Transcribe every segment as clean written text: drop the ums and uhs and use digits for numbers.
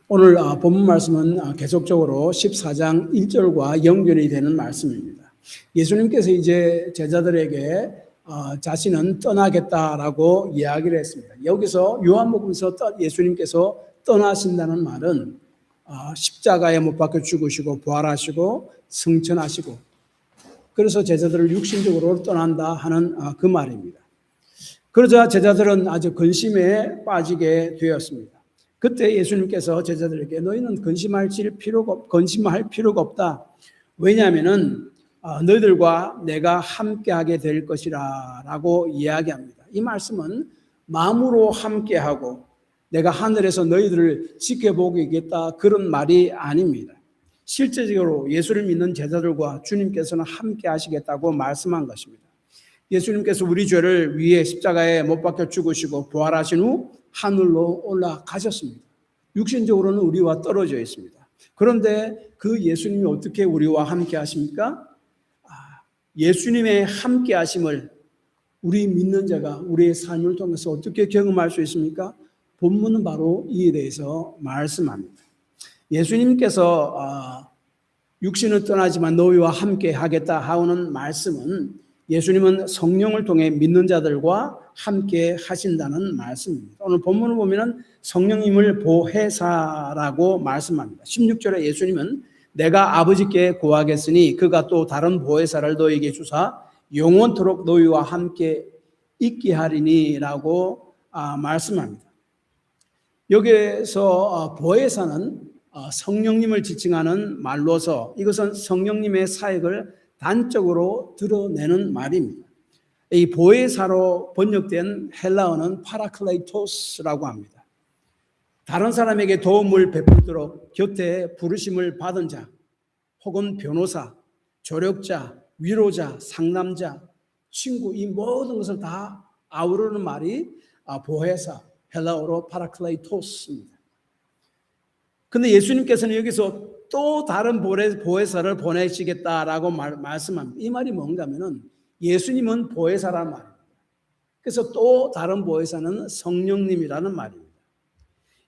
오늘 본문 말씀은 계속적으로 14장 1절과 연결이 되는 말씀입니다. 예수님께서 이제 제자들에게 자신은 떠나겠다라고 이야기를 했습니다. 여기서 요한복음에서 예수님께서 떠나신다는 말은 십자가에 못 박혀 죽으시고 부활하시고 승천하시고 그래서 제자들을 육신적으로 떠난다 하는 그 말입니다. 그러자 제자들은 아주 근심에 빠지게 되었습니다. 그때 예수님께서 제자들에게 너희는 근심할 필요가 없다. 왜냐하면은 너희들과 내가 함께하게 될 것이라 라고 이야기합니다. 이 말씀은 마음으로 함께하고 내가 하늘에서 너희들을 지켜보겠다 그런 말이 아닙니다. 실제적으로 예수를 믿는 제자들과 주님께서는 함께 하시겠다고 말씀한 것입니다. 예수님께서 우리 죄를 위해 십자가에 못 박혀 죽으시고 부활하신 후 하늘로 올라가셨습니다. 육신적으로는 우리와 떨어져 있습니다. 그런데 그 예수님이 어떻게 우리와 함께 하십니까? 예수님의 함께 하심을 우리 믿는 자가 우리의 삶을 통해서 어떻게 경험할 수 있습니까? 본문은 바로 이에 대해서 말씀합니다. 예수님께서 육신은 떠나지만 너희와 함께 하겠다 하는 말씀은 예수님은 성령을 통해 믿는 자들과 함께 하신다는 말씀입니다. 오늘 본문을 보면 성령님을 보혜사라고 말씀합니다. 16절에 예수님은 내가 아버지께 구하겠으니 그가 또 다른 보혜사를 너희에게 주사 영원토록 너희와 함께 있게 하리니 라고 말씀합니다. 여기에서 보혜사는 성령님을 지칭하는 말로서 이것은 성령님의 사역을 단적으로 드러내는 말입니다. 이 보혜사로 번역된 헬라어는 파라클레이토스라고 합니다. 다른 사람에게 도움을 베풀도록 곁에 부르심을 받은 자, 혹은 변호사, 조력자, 위로자, 상담자, 친구 이 모든 것을 다 아우르는 말이 보혜사, 헬라어로 파라클레이토스입니다. 그런데 예수님께서는 여기서 또 다른 보혜사를 보내시겠다라고 말씀합니다. 이 말이 뭔가 하면은 예수님은 보혜사라는 말입니다. 그래서 또 다른 보혜사는 성령님이라는 말입니다.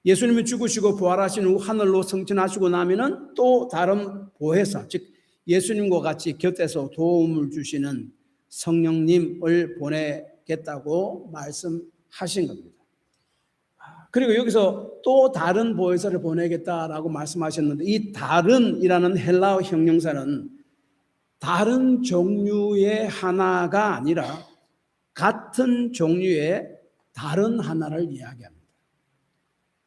예수님이 죽으시고 부활하신 후 하늘로 승천하시고 나면은 또 다른 보혜사, 즉 예수님과 같이 곁에서 도움을 주시는 성령님을 보내겠다고 말씀하신 겁니다. 그리고 여기서 또 다른 보혜사를 보내겠다라고 말씀하셨는데 이 다른이라는 헬라어 형용사는 다른 종류의 하나가 아니라 같은 종류의 다른 하나를 이야기합니다.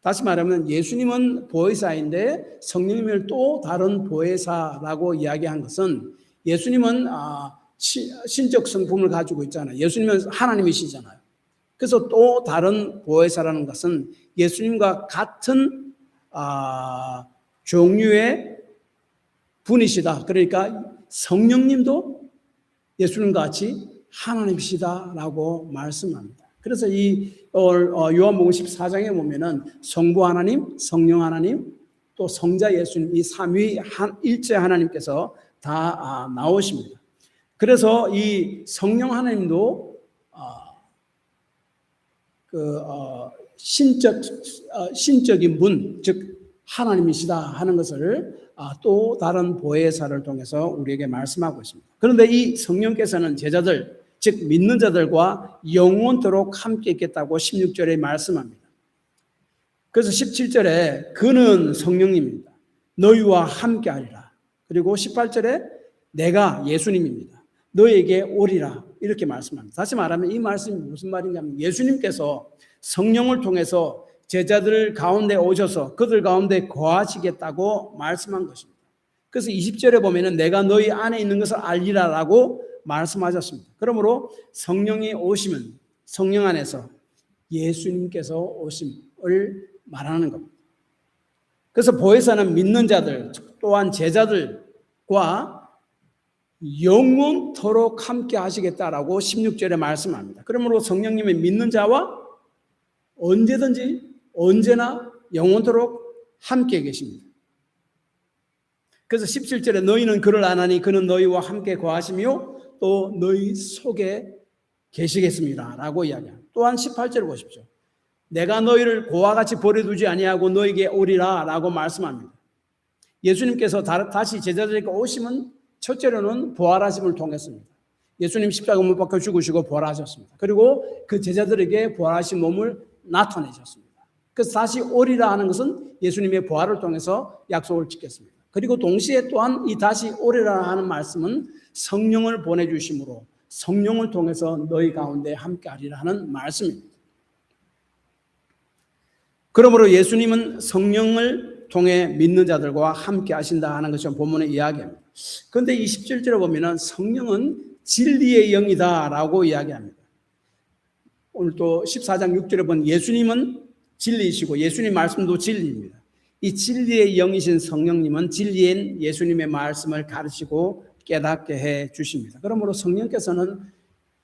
다시 말하면 예수님은 보혜사인데 성령님을 또 다른 보혜사라고 이야기한 것은 예수님은 신적 성품을 가지고 있잖아요. 예수님은 하나님이시잖아요. 그래서 또 다른 보혜사라는 것은 예수님과 같은 종류의 분이시다. 그러니까 성령님도 예수님과 같이 하나님이시다라고 말씀합니다. 그래서 이 요한복음 14장에 보면은 성부 하나님, 성령 하나님, 또 성자 예수님 이 삼위 일체 하나님께서 다 나오십니다. 그래서 이 성령 하나님도 신적인 분, 즉 하나님이시다 하는 것을 또 다른 보혜사를 통해서 우리에게 말씀하고 있습니다. 그런데 이 성령께서는 제자들, 즉 믿는 자들과 영원토록 함께 있겠다고 16절에 말씀합니다. 그래서 17절에 그는 성령님입니다. 너희와 함께 하리라. 그리고 18절에 내가 예수님입니다. 너희에게 오리라. 이렇게 말씀합니다. 다시 말하면 이 말씀이 무슨 말인가 하면 예수님께서 성령을 통해서 제자들 가운데 오셔서 그들 가운데 거하시겠다고 말씀한 것입니다. 그래서 20절에 보면은 내가 너희 안에 있는 것을 알리라라고 말씀하셨습니다. 그러므로 성령이 오시면 성령 안에서 예수님께서 오심을 말하는 겁니다. 그래서 보혜사는 믿는 자들 또한 제자들과 영원토록 함께 하시겠다라고 16절에 말씀합니다. 그러므로 성령님의 믿는 자와 언제든지 언제나 영원토록 함께 계십니다. 그래서 17절에 너희는 그를 아나니 그는 너희와 함께 거하시며 또 너희 속에 계시겠습니다 라고 이야기합니다. 또한 18절을 보십시오. 내가 너희를 고와 같이 버려두지 아니하고 너에게 오리라 라고 말씀합니다. 예수님께서 다시 제자들에게 오심은 첫째로는 부활하심을 통했습니다. 예수님 십자가 못 박혀 죽으시고 부활하셨습니다. 그리고 그 제자들에게 부활하신 몸을 나타내셨습니다. 그래서 다시 오리라 하는 것은 예수님의 부활을 통해서 약속을 지켰습니다. 그리고 동시에 또한 이 다시 오리라 하는 말씀은 성령을 보내주심으로 성령을 통해서 너희 가운데 함께하리라 하는 말씀입니다. 그러므로 예수님은 성령을 통해 믿는 자들과 함께 하신다 하는 것이 본문의 이야기입니다. 그런데 이 17절에 보면 성령은 진리의 영이다 라고 이야기합니다. 오늘 또 14장 6절에 보면 예수님은 진리이시고 예수님 말씀도 진리입니다. 이 진리의 영이신 성령님은 진리인 예수님의 말씀을 가르치고 깨닫게 해 주십니다. 그러므로 성령께서는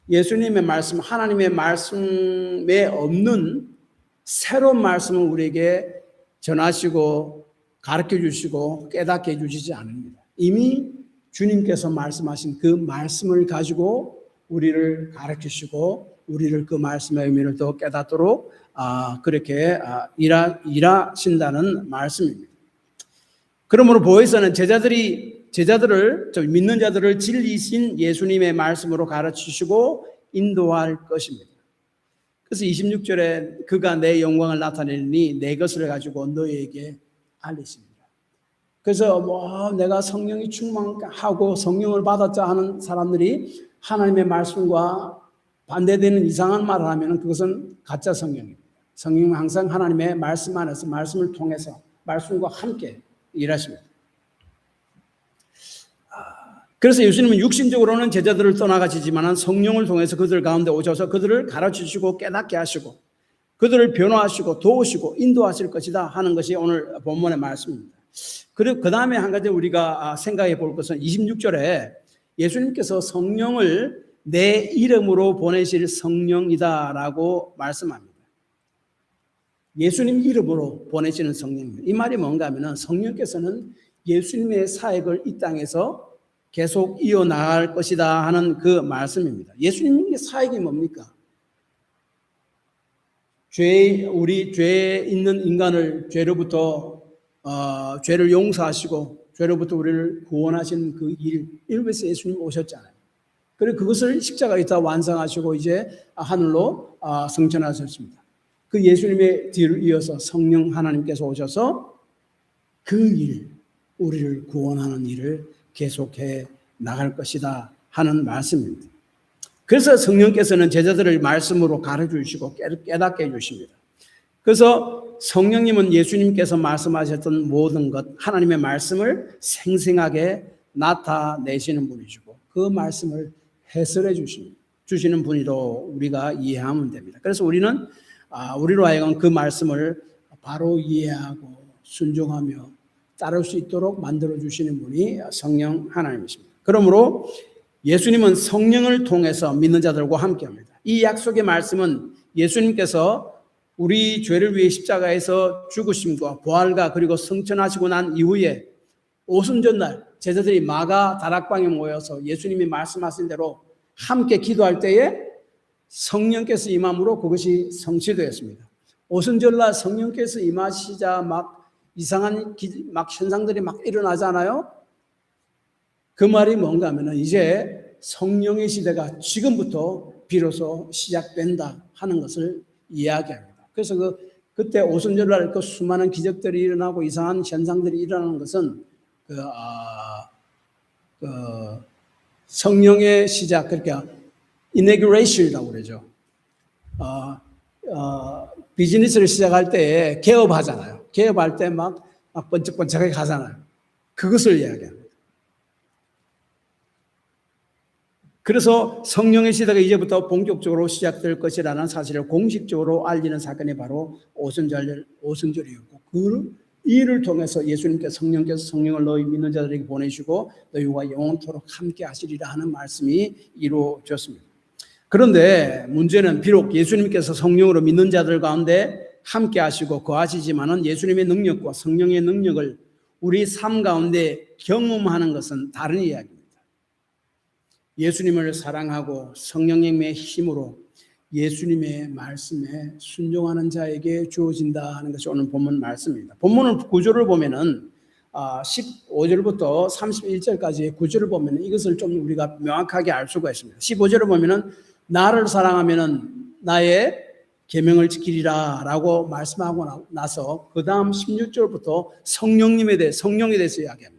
예수님의 말씀, 하나님의 말씀에 없는 새로운 말씀을 우리에게 전하시고 가르쳐 주시고 깨닫게 해 주시지 않습니다. 이미 주님께서 말씀하신 그 말씀을 가지고 우리를 가르치시고 우리를 그 말씀의 의미를 더 깨닫도록 그렇게 일하신다는 말씀입니다. 그러므로 보혜서는 제자들을 믿는 자들을 진리이신 예수님의 말씀으로 가르치시고 인도할 것입니다. 그래서 26절에 그가 내 영광을 나타내니 내 것을 가지고 너희에게 알리십니다. 그래서 내가 성령이 충만하고 성령을 받았자 하는 사람들이 하나님의 말씀과 반대되는 이상한 말을 하면 그것은 가짜 성령입니다. 성령은 항상 하나님의 말씀 안에서 말씀을 통해서 말씀과 함께 일하십니다. 그래서 예수님은 육신적으로는 제자들을 떠나가시지만 성령을 통해서 그들 가운데 오셔서 그들을 가르치시고 깨닫게 하시고 그들을 변화하시고 도우시고 인도하실 것이다 하는 것이 오늘 본문의 말씀입니다. 그리고 그 다음에 한 가지 우리가 생각해 볼 것은 26절에 예수님께서 성령을 내 이름으로 보내실 성령이다라고 말씀합니다. 예수님 이름으로 보내시는 성령입니다. 이 말이 뭔가 하면 성령께서는 예수님의 사역을 이 땅에서 계속 이어나갈 것이다 하는 그 말씀입니다. 예수님의 사역이 뭡니까? 우리 죄에 있는 인간을 죄로부터 죄를 용서하시고 죄로부터 우리를 구원하신 그 이를 위해서 예수님 오셨잖아요. 그리고 그것을 십자가에다 완성하시고 이제 하늘로 승천하셨습니다. 그 예수님의 뒤를 이어서 성령 하나님께서 오셔서 그 일, 우리를 구원하는 일을 계속해 나갈 것이다 하는 말씀입니다. 그래서 성령께서는 제자들을 말씀으로 가르쳐 주시고 깨닫게 해주십니다. 그래서 성령님은 예수님께서 말씀하셨던 모든 것, 하나님의 말씀을 생생하게 나타내시는 분이시고 그 말씀을 해설해 주시는 분이로 우리가 이해하면 됩니다. 그래서 우리는 우리로 하여금 그 말씀을 바로 이해하고 순종하며 따를 수 있도록 만들어 주시는 분이 성령 하나님이십니다. 그러므로 예수님은 성령을 통해서 믿는 자들과 함께합니다. 이 약속의 말씀은 예수님께서 우리 죄를 위해 십자가에서 죽으심과 부활과 그리고 승천하시고 난 이후에 오순절날 제자들이 마가 다락방에 모여서 예수님이 말씀하신 대로 함께 기도할 때에 성령께서 임함으로 그것이 성취되었습니다. 오순절날 성령께서 임하시자 막 이상한 현상들이 막 일어나잖아요. 그 말이 뭔가 하면 이제 성령의 시대가 지금부터 비로소 시작된다 하는 것을 이야기합니다. 그래서 그때 오순절날 그 수많은 기적들이 일어나고 이상한 현상들이 일어나는 것은 성령의 시작, 그러니까 inauguration이라고 그러죠. 비즈니스를 시작할 때 개업하잖아요. 개업할 때 막 번쩍번쩍하게 가잖아요. 그것을 이야기합니다. 그래서 성령의 시대가 이제부터 본격적으로 시작될 것이라는 사실을 공식적으로 알리는 사건이 바로 오순절이었고 그 일을 통해서 예수님께서 성령을 너희 믿는 자들에게 보내시고 너희와 영원토록 함께 하시리라 하는 말씀이 이루어졌습니다. 그런데 문제는 비록 예수님께서 성령으로 믿는 자들 가운데 함께 하시고 거하시지만은 예수님의 능력과 성령의 능력을 우리 삶 가운데 경험하는 것은 다른 이야기입니다. 예수님을 사랑하고 성령님의 힘으로 예수님의 말씀에 순종하는 자에게 주어진다 하는 것이 오늘 본문 말씀입니다. 본문을 구조를 보면은 15절부터 31절까지의 구조를 보면 이것을 좀 우리가 명확하게 알 수가 있습니다. 15절을 보면은 나를 사랑하면은 나의 계명을 지키리라 라고 말씀하고 나서 그 다음 16절부터 성령에 대해서 이야기합니다.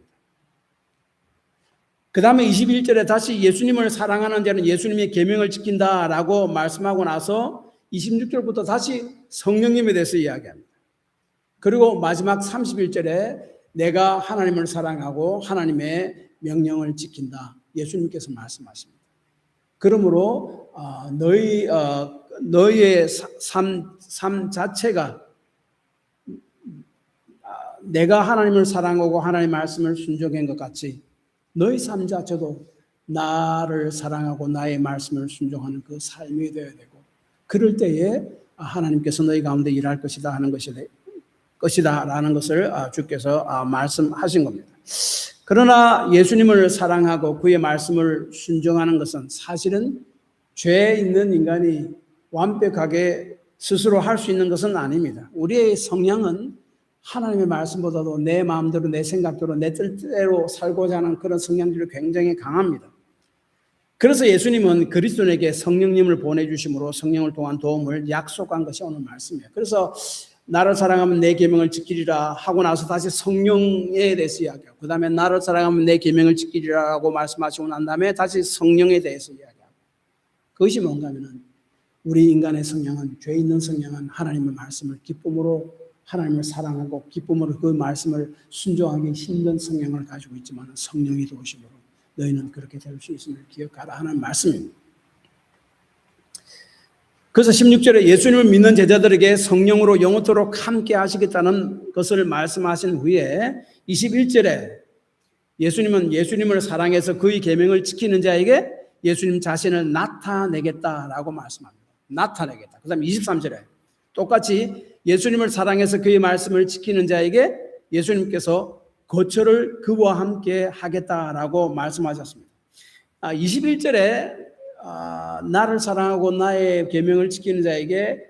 그 다음에 21절에 다시 예수님을 사랑하는 자는 예수님의 계명을 지킨다 라고 말씀하고 나서 26절부터 다시 성령님에 대해서 이야기합니다. 그리고 마지막 31절에 내가 하나님을 사랑하고 하나님의 명령을 지킨다. 예수님께서 말씀하십니다. 그러므로 너희의 삶 자체가 내가 하나님을 사랑하고 하나님의 말씀을 순종한 것 같이 너희 삶 자체도 나를 사랑하고 나의 말씀을 순종하는 그 삶이 되어야 되고, 그럴 때에 하나님께서 너희 가운데 일할 것이다 하는 것이다라는 것을 주께서 말씀하신 겁니다. 그러나 예수님을 사랑하고 그의 말씀을 순종하는 것은 사실은 죄 있는 인간이 완벽하게 스스로 할 수 있는 것은 아닙니다. 우리의 성향은 하나님의 말씀보다도 내 마음대로, 내 생각대로, 내 뜻대로 살고자 하는 그런 성향들이 굉장히 강합니다. 그래서 예수님은 그리스도인에게 성령님을 보내주심으로 성령을 통한 도움을 약속한 것이 오늘 말씀이에요. 그래서 나를 사랑하면 내 계명을 지키리라 하고 나서 다시 성령에 대해서 이야기하고, 그 다음에 나를 사랑하면 내 계명을 지키리라고 말씀하시고 난 다음에 다시 성령에 대해서 이야기하고, 그것이 뭔가 하면은 우리 인간의 성향은, 죄 있는 성향은 하나님의 말씀을 기쁨으로, 하나님을 사랑하고 기쁨으로 그 말씀을 순종하기 힘든 성향을 가지고 있지만 성령이 도우심으로 너희는 그렇게 될 수 있음을 기억하라 하는 말씀입니다. 그래서 16절에 예수님을 믿는 제자들에게 성령으로 영원토록 함께 하시겠다는 것을 말씀하신 후에 21절에 예수님은 예수님을 사랑해서 그의 계명을 지키는 자에게 예수님 자신을 나타내겠다라고 말씀합니다. 나타내겠다. 그 다음에 23절에 똑같이 예수님을 사랑해서 그의 말씀을 지키는 자에게 예수님께서 거처를 그와 함께 하겠다라고 말씀하셨습니다. 21절에 나를 사랑하고 나의 계명을 지키는 자에게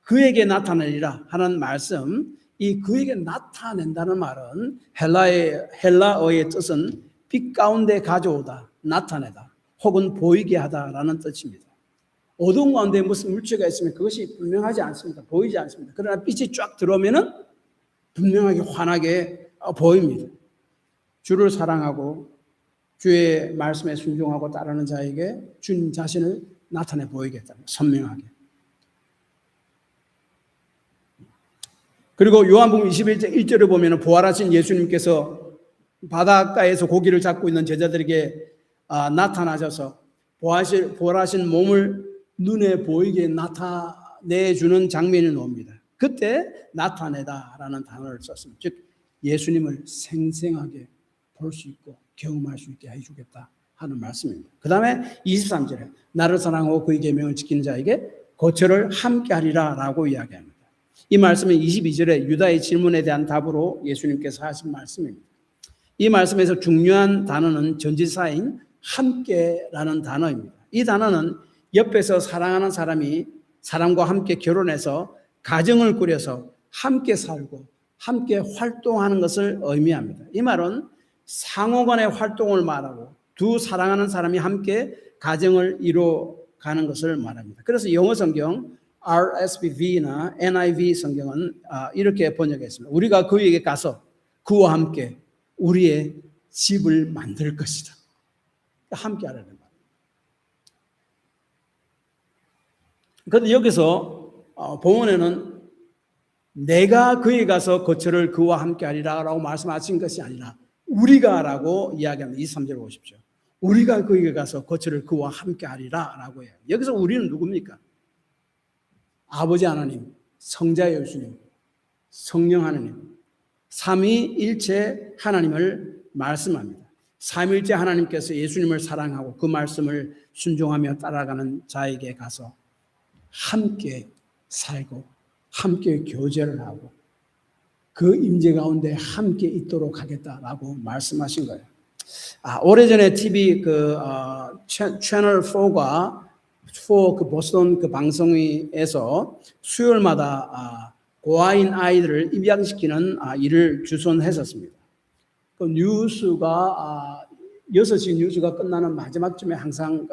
그에게 나타내리라 하는 말씀, 이 그에게 나타낸다는 말은 헬라어의 뜻은 빛 가운데 가져오다, 나타내다, 혹은 보이게 하다라는 뜻입니다. 어두운 가운데 무슨 물체가 있으면 그것이 분명하지 않습니다. 보이지 않습니다. 그러나 빛이 쫙 들어오면은 분명하게 환하게 보입니다. 주를 사랑하고 주의 말씀에 순종하고 따르는 자에게 주님 자신을 나타내 보이겠다. 선명하게. 그리고 요한복음 21절을 보면 부활하신 예수님께서 바닷가에서 고기를 잡고 있는 제자들에게 나타나셔서 부활하신 몸을 눈에 보이게 나타내주는 장면이 나옵니다. 그때 나타내다라는 단어를 썼습니다. 즉 예수님을 생생하게 볼 수 있고 경험할 수 있게 해주겠다 하는 말씀입니다. 그 다음에 23절에 나를 사랑하고 그의 계명을 지키는 자에게 거처를 함께 하리라 라고 이야기합니다. 이 말씀은 22절에 유다의 질문에 대한 답으로 예수님께서 하신 말씀입니다. 이 말씀에서 중요한 단어는 전치사인 함께라는 단어입니다. 이 단어는 옆에서 사랑하는 사람과 함께 결혼해서 가정을 꾸려서 함께 살고 함께 활동하는 것을 의미합니다. 이 말은 상호간의 활동을 말하고 두 사랑하는 사람이 함께 가정을 이루어가는 것을 말합니다. 그래서 영어 성경 RSV나 NIV 성경은 이렇게 번역했습니다. 우리가 그에게 가서 그와 함께 우리의 집을 만들 것이다. 함께 하라는 말. 그런데 여기서 본문에는 내가 그에 가서 거처를 그와 함께 하리라 라고 말씀하신 것이 아니라 우리가 라고 이야기합니다. 23절 보십시오. 우리가 그에게 가서 거처를 그와 함께 하리라 라고 해요. 여기서 우리는 누굽니까? 아버지 하나님, 성자 예수님, 성령 하나님, 삼위일체 하나님을 말씀합니다. 삼위일체 하나님께서 예수님을 사랑하고 그 말씀을 순종하며 따라가는 자에게 가서 함께 살고 함께 교제를 하고 그 임재 가운데 함께 있도록 하겠다라고 말씀하신 거예요. 오래전에 TV 채널 4가 그 보스턴 그 방송에서 수요일마다 고아인 아이들을 입양시키는 일을 주선했었습니다. 그 뉴스가 6시 뉴스가 끝나는 마지막쯤에 항상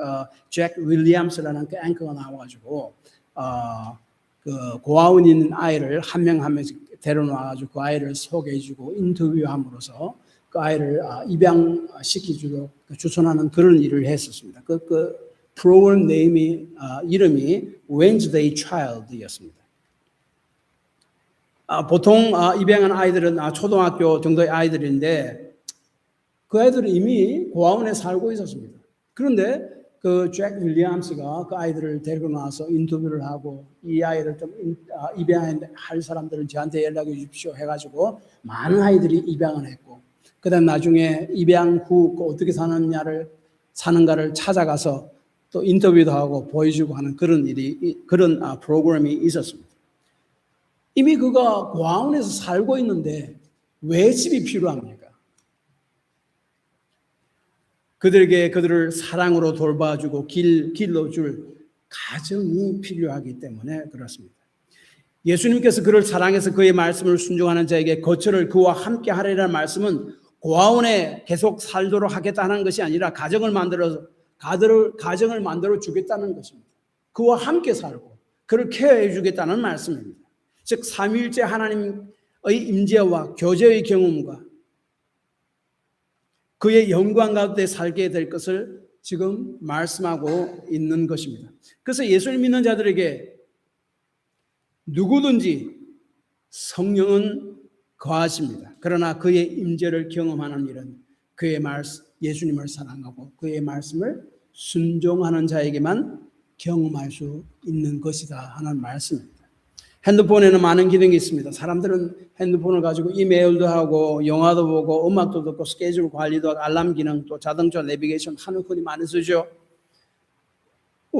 잭 윌리엄스라는 그 앵커가 나와가지고 그 고아원 있는 아이를 한 명 한 명씩 데려놔가지고 그 아이를 소개해주고 인터뷰함으로써 그 아이를 입양시키도록 주선하는 그런 일을 했었습니다. 그 프로그램 이름이 Wednesday Child였습니다. 보통 입양한 아이들은 초등학교 정도의 아이들인데 그 아이들은 이미 고아원에 살고 있었습니다. 그런데 그 잭 윌리엄스가 그 아이들을 데리고 나와서 인터뷰를 하고 이 아이를 좀 입양할 사람들은 저한테 연락해 주십시오 해가지고 많은 아이들이 입양을 했고 그다음 나중에 입양 후 어떻게 사는가를 찾아가서 또 인터뷰도 하고 보여주고 하는 그런 프로그램이 있었습니다. 이미 그가 고아원에서 살고 있는데 왜 집이 필요합니까? 그들을 사랑으로 돌봐주고 길러줄 가정이 필요하기 때문에 그렇습니다. 예수님께서 그를 사랑해서 그의 말씀을 순종하는 자에게 거처를 그와 함께 하리라는 말씀은 고아원에 계속 살도록 하겠다는 것이 아니라 가정을 만들어 주겠다는 것입니다. 그와 함께 살고 그를 케어해 주겠다는 말씀입니다. 즉 삼위일체 하나님의 임재와 교제의 경험과 그의 영광 가운데 살게 될 것을 지금 말씀하고 있는 것입니다. 그래서 예수를 믿는 자들에게 누구든지 성령은 거하십니다. 그러나 그의 임재를 경험하는 일은 예수님을 사랑하고 그의 말씀을 순종하는 자에게만 경험할 수 있는 것이다 하는 말씀입니다. 핸드폰에는 많은 기능이 있습니다. 사람들은 핸드폰을 가지고 이메일도 하고 영화도 보고 음악도 듣고 스케줄 관리도 하고 알람 기능 또 자동차 내비게이션 하는 폰이 많이 쓰죠.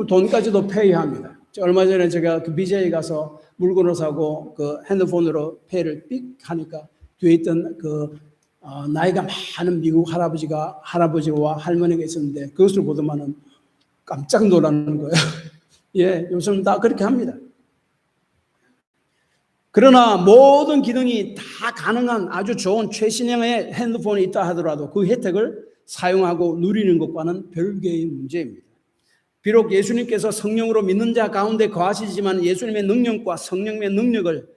돈까지도 페이합니다. 얼마 전에 제가 그 BJ 가서 물건을 사고 그 핸드폰으로 페이를 삑 하니까 뒤에 있던 나이가 많은 미국 할아버지와 할머니가 있었는데 그것을 보더만은 깜짝 놀라는 거예요. 예, 요즘 다 그렇게 합니다. 그러나 모든 기능이 다 가능한 아주 좋은 최신형의 핸드폰이 있다 하더라도 그 혜택을 사용하고 누리는 것과는 별개의 문제입니다. 비록 예수님께서 성령으로 믿는 자 가운데 거하시지만 예수님의 능력과 성령의 능력을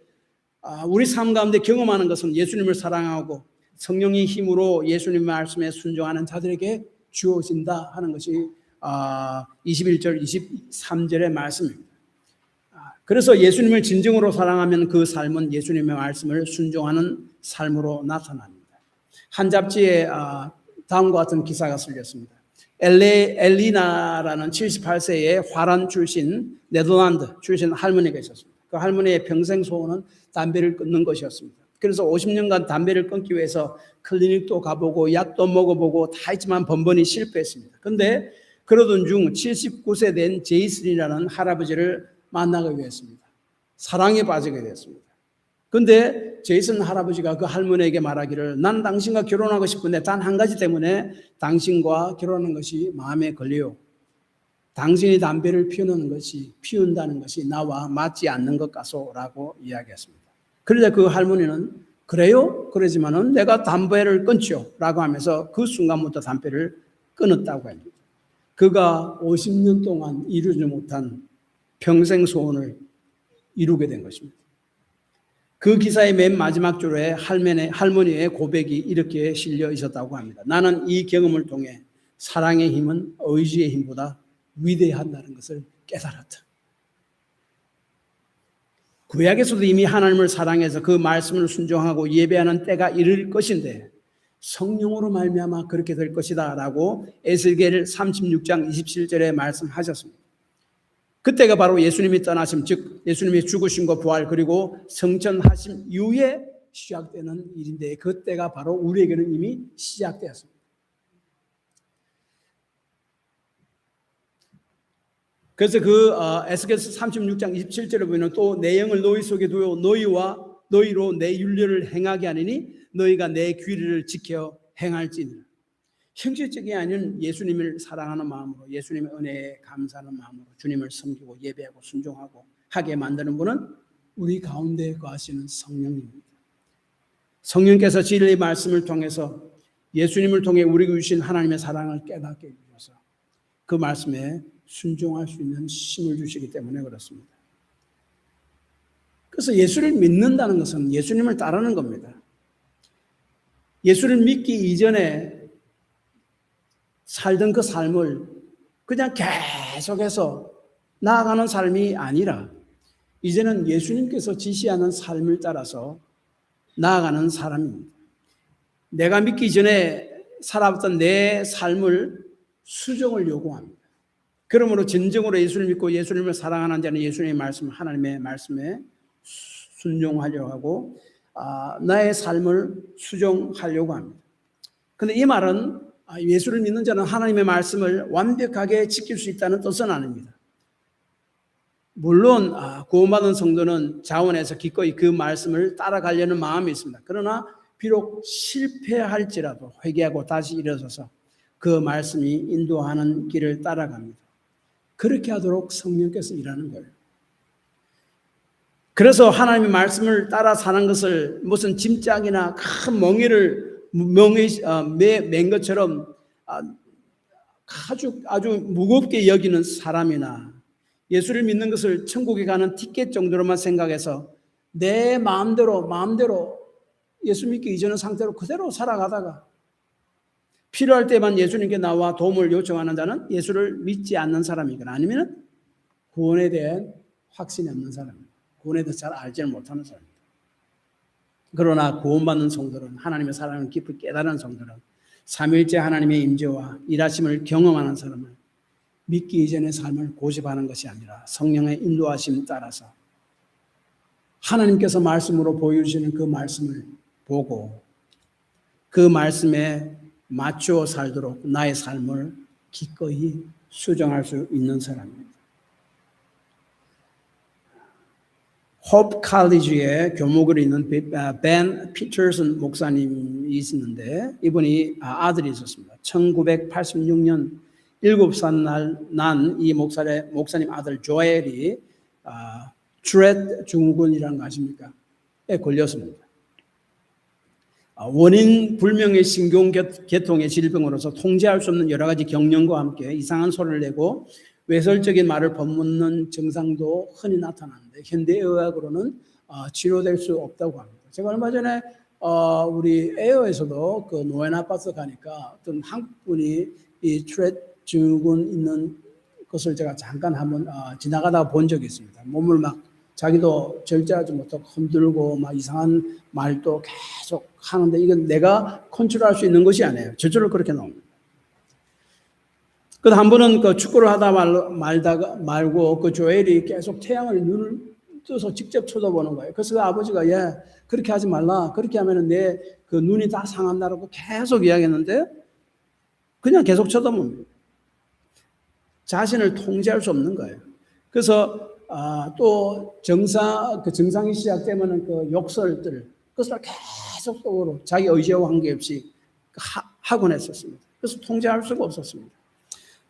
우리 삶 가운데 경험하는 것은 예수님을 사랑하고 성령의 힘으로 예수님의 말씀에 순종하는 자들에게 주어진다 하는 것이 21절, 23절의 말씀입니다. 그래서 예수님을 진정으로 사랑하면 그 삶은 예수님의 말씀을 순종하는 삶으로 나타납니다. 한 잡지에 다음과 같은 기사가 실렸습니다. 엘리나라는 78세의 화란 출신, 네덜란드 출신 할머니가 있었습니다. 그 할머니의 평생 소원은 담배를 끊는 것이었습니다. 그래서 50년간 담배를 끊기 위해서 클리닉도 가보고 약도 먹어보고 다 했지만 번번이 실패했습니다. 그런데 그러던 중 79세 된 제이슨이라는 할아버지를 만나게 되었습니다. 사랑에 빠지게 되었습니다. 그런데 제이슨 할아버지가 그 할머니에게 말하기를 난 당신과 결혼하고 싶은데 단 한 가지 때문에 당신과 결혼하는 것이 마음에 걸려요. 당신이 담배를 피운다는 것이 나와 맞지 않는 것 같소라고 이야기했습니다. 그러자 그 할머니는 그래요? 그러지만은 내가 담배를 끊죠 라고 하면서 그 순간부터 담배를 끊었다고 합니다. 그가 50년 동안 이루지 못한 평생 소원을 이루게 된 것입니다. 그 기사의 맨 마지막 줄에 할머니의 고백이 이렇게 실려 있었다고 합니다. 나는 이 경험을 통해 사랑의 힘은 의지의 힘보다 위대하다는 것을 깨달았다. 구약에서도 이미 하나님을 사랑해서 그 말씀을 순종하고 예배하는 때가 이를 것인데 성령으로 말미암아 그렇게 될 것이다 라고 에스겔 36장 27절에 말씀하셨습니다. 그때가 바로 예수님이 떠나심, 즉 예수님이 죽으심과 부활 그리고 성천하심 이후에 시작되는 일인데 그때가 바로 우리에게는 이미 시작되었습니다. 그래서 에스겔 36장 27절에 보면 또 내 영을 너희 속에 두어 너희로 내 윤례를 행하게 하리니 너희가 내 규례를 지켜 행할지니라. 형식적이 아닌 예수님을 사랑하는 마음으로, 예수님의 은혜에 감사하는 마음으로 주님을 섬기고 예배하고 순종하고 하게 만드는 분은 우리 가운데 거하시는 성령입니다. 성령께서 진리의 말씀을 통해서 예수님을 통해 우리에게 주신 하나님의 사랑을 깨닫게 해주셔서 그 말씀에 순종할 수 있는 힘을 주시기 때문에 그렇습니다. 그래서 예수를 믿는다는 것은 예수님을 따르는 겁니다. 예수를 믿기 이전에 살던 그 삶을 그냥 계속해서 나아가는 삶이 아니라 이제는 예수님께서 지시하는 삶을 따라서 나아가는 사람입니다. 내가 믿기 전에 살아왔던 내 삶을 수정을 요구합니다. 그러므로 진정으로 예수를 믿고 예수님을 사랑하는 자는 예수님의 말씀, 하나님의 말씀에 순종하려고 하고 나의 삶을 수정하려고 합니다. 그런데 이 말은 예수를 믿는 자는 하나님의 말씀을 완벽하게 지킬 수 있다는 뜻은 아닙니다. 물론 구원받은 성도는 자원해서 기꺼이 그 말씀을 따라가려는 마음이 있습니다. 그러나 비록 실패할지라도 회개하고 다시 일어서서 그 말씀이 인도하는 길을 따라갑니다. 그렇게 하도록 성령께서 일하는 거예요. 그래서 하나님의 말씀을 따라 사는 것을 무슨 짐짝이나 큰 멍에를 맨 것처럼 아주 무겁게 여기는 사람이나 예수를 믿는 것을 천국에 가는 티켓 정도로만 생각해서 내 마음대로 예수 믿기 이전의 상태로 그대로 살아가다가 필요할 때만 예수님께 나와 도움을 요청하는 자는 예수를 믿지 않는 사람이거나 아니면 구원에 대한 확신이 없는 사람입니다. 구원에 대해서 잘 알지는 못하는 사람입니다. 그러나 구원받는 성도는 하나님의 사랑을 깊이 깨달은 성도는 삼위일체 하나님의 임재와 일하심을 경험하는 사람은 믿기 이전의 삶을 고집하는 것이 아니라 성령의 인도하심 따라서 하나님께서 말씀으로 보여주시는 그 말씀을 보고 그 말씀에 맞추어 살도록 나의 삶을 기꺼이 수정할 수 있는 사람입니다. 호프 칼리지에 교목을 있는 벤 피터슨 목사님이 있었는데 이분이 아들이 있었습니다. 1986년 7살 난 이 목사님 아들 조엘이 트렛 증후군이라는 거 아십니까? 에 걸렸습니다. 원인 불명의 신경계통의 질병으로서 통제할 수 없는 여러 가지 경련과 함께 이상한 소리를 내고 외설적인 말을 벗묻는 증상도 흔히 나타나는데 현대의학으로는 치료될 수 없다고 합니다. 제가 얼마 전에 우리 에어에서도 그 노인 아파트 가니까 어떤 한국 분이 이 트렛 증후군 있는 것을 제가 잠깐 한번 지나가다가 본 적이 있습니다. 몸을 막 자기도 절제하지 못하고 흔들고 막 이상한 말도 계속 하는데 이건 내가 컨트롤할 수 있는 것이 아니에요. 저절로 그렇게 나옵니다. 한 번은 그 축구를 하다 말고 그 조엘이 계속 태양을 눈을 떠서 직접 쳐다보는 거예요. 그래서 그 아버지가 그렇게 하지 말라. 그렇게 하면 내 그 눈이 다 상한다라고 계속 이야기했는데 그냥 계속 쳐다봅니다. 자신을 통제할 수 없는 거예요. 그래서 또 증상이 시작되면 그 욕설들 그것을 계속 속으로 자기 의지와 관계없이 하곤 했었습니다. 그래서 통제할 수가 없었습니다.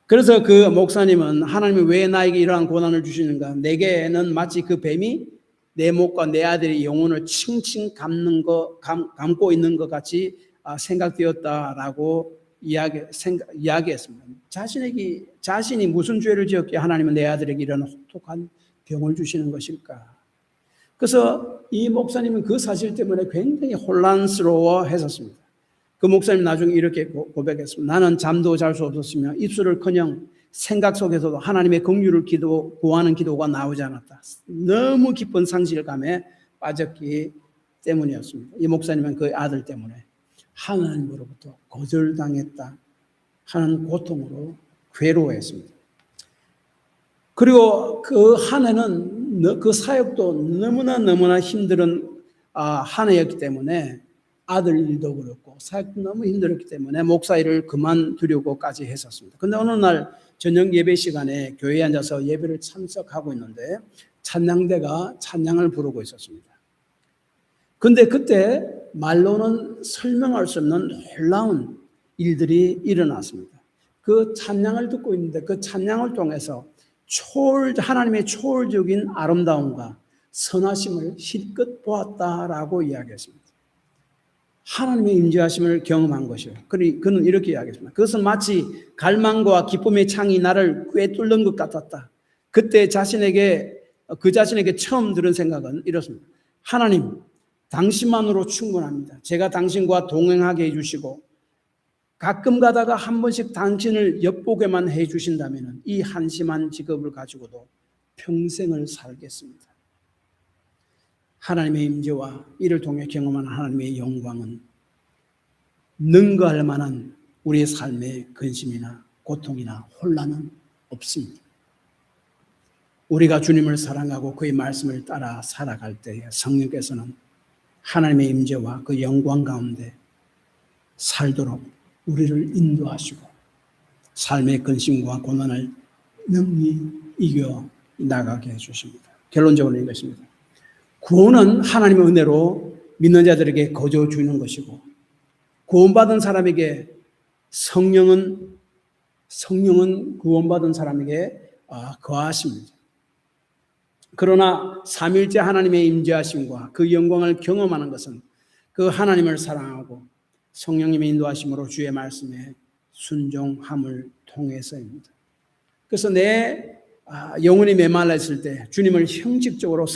그래서 그 목사님은 하나님이 왜 나에게 이러한 고난을 주시는가? 내게는 마치 그 뱀이 내 목과 내 아들의 영혼을 칭칭 감고 있는 것 같이 생각되었다라고 이야기했습니다. 자신이 무슨 죄를 지었기에 하나님은 내 아들에게 이런 혹독한 병을 주시는 것일까? 그래서 이 목사님은 그 사실 때문에 굉장히 혼란스러워했었습니다. 그 목사님 나중에 이렇게 고백했습니다. 나는 잠도 잘 수 없었으며 입술을커녕 생각 속에서도 하나님의 긍휼을 구하는 기도가 나오지 않았다. 너무 깊은 상실감에 빠졌기 때문이었습니다. 이 목사님은 그 아들 때문에 하나님으로부터 거절당했다 하는 고통으로 괴로워했습니다. 그리고 그 한 해는 그 사역도 너무나 힘든 한 해였기 때문에 아들 일도 그렇고 사역도 너무 힘들었기 때문에 목사 일을 그만두려고까지 했었습니다. 그런데 어느 날 저녁 예배 시간에 교회에 앉아서 예배를 참석하고 있는데 찬양대가 찬양을 부르고 있었습니다. 그런데 그때 말로는 설명할 수 없는 놀라운 일들이 일어났습니다. 그 찬양을 듣고 있는데 그 찬양을 통해서 하나님의 초월적인 아름다움과 선하심을 실컷 보았다라고 이야기했습니다. 하나님의 임재하심을 경험한 것이요. 그는 이렇게 이야기했습니다. 그것은 마치 갈망과 기쁨의 창이 나를 꿰뚫는 것 같았다. 그때 그 자신에게 처음 들은 생각은 이렇습니다. 하나님, 당신만으로 충분합니다. 제가 당신과 동행하게 해주시고 가끔 가다가 한 번씩 당신을 엿보게만 해주신다면 이 한심한 직업을 가지고도 평생을 살겠습니다. 하나님의 임재와 이를 통해 경험한 하나님의 영광은 능가할 만한 우리의 삶의 근심이나 고통이나 혼란은 없습니다. 우리가 주님을 사랑하고 그의 말씀을 따라 살아갈 때에 성령께서는 하나님의 임재와 그 영광 가운데 살도록 우리를 인도하시고 삶의 근심과 고난을 능히 이겨 나가게 해주십니다. 결론적으로 이것입니다. 구원은 하나님의 은혜로 믿는 자들에게 거저 주는 것이고 구원받은 사람에게 성령은 구원받은 사람에게 거하십니다. 그러나 삼위일체 하나님의 임재하심과 그 영광을 경험하는 것은 그 하나님을 사랑하고 성령님의 인도하심으로 주의 말씀에 순종함을 통해서입니다. 그래서 내 영혼이 메말라 있을 때, 주님을 형식적으로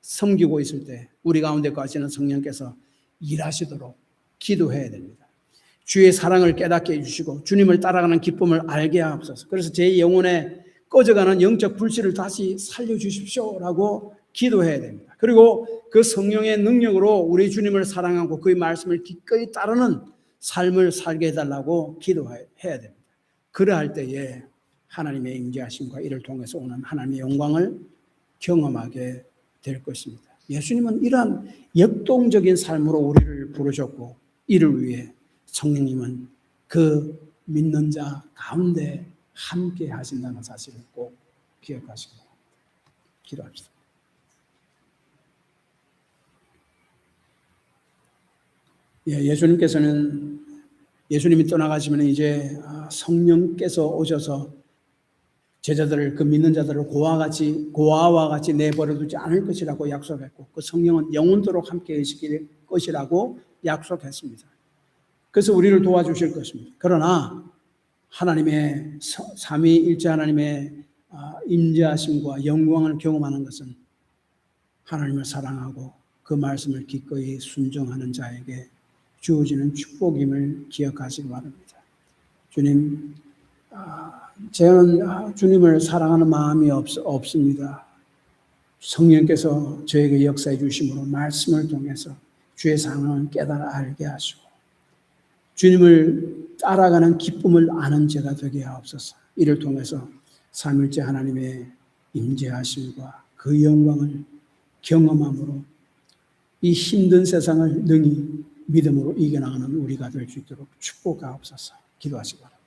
섬기고 있을 때 우리 가운데 거하시는 성령께서 일하시도록 기도해야 됩니다. 주의 사랑을 깨닫게 해주시고 주님을 따라가는 기쁨을 알게 하옵소서. 그래서 제 영혼에 꺼져가는 영적 불씨를 다시 살려주십시오라고 기도해야 됩니다. 그리고 그 성령의 능력으로 우리 주님을 사랑하고 그의 말씀을 기꺼이 따르는 삶을 살게 해달라고 기도해야 됩니다. 그러할 때에 하나님의 임재하심과 이를 통해서 오는 하나님의 영광을 경험하게 될 것입니다. 예수님은 이러한 역동적인 삶으로 우리를 부르셨고 이를 위해 성령님은 그 믿는 자 가운데 함께 하신다는 사실을 꼭 기억하시기 바랍니다. 기도합시다. 예수님이 떠나가시면 이제 성령께서 오셔서 제자들을 그 믿는 자들을 고아와 같이 내버려두지 않을 것이라고 약속했고 그 성령은 영원토록 함께 계실 것이라고 약속했습니다. 그래서 우리를 도와주실 것입니다. 그러나 하나님의 삼위일체 하나님의 임재하심과 영광을 경험하는 것은 하나님을 사랑하고 그 말씀을 기꺼이 순종하는 자에게 주어지는 축복임을 기억하시기 바랍니다. 주님, 저는 주님을 사랑하는 마음이 없습니다. 성령께서 저에게 역사해 주심으로 말씀을 통해서 주의 사랑을 깨달아 알게 하시고 주님을 따라가는 기쁨을 아는 자가 되게 하옵소서. 이를 통해서 삼위일체 하나님의 임재하심과 그 영광을 경험함으로 이 힘든 세상을 능히 믿음으로 이겨나가는 우리가 될 수 있도록 축복하옵소서. 기도하시기 바랍니다.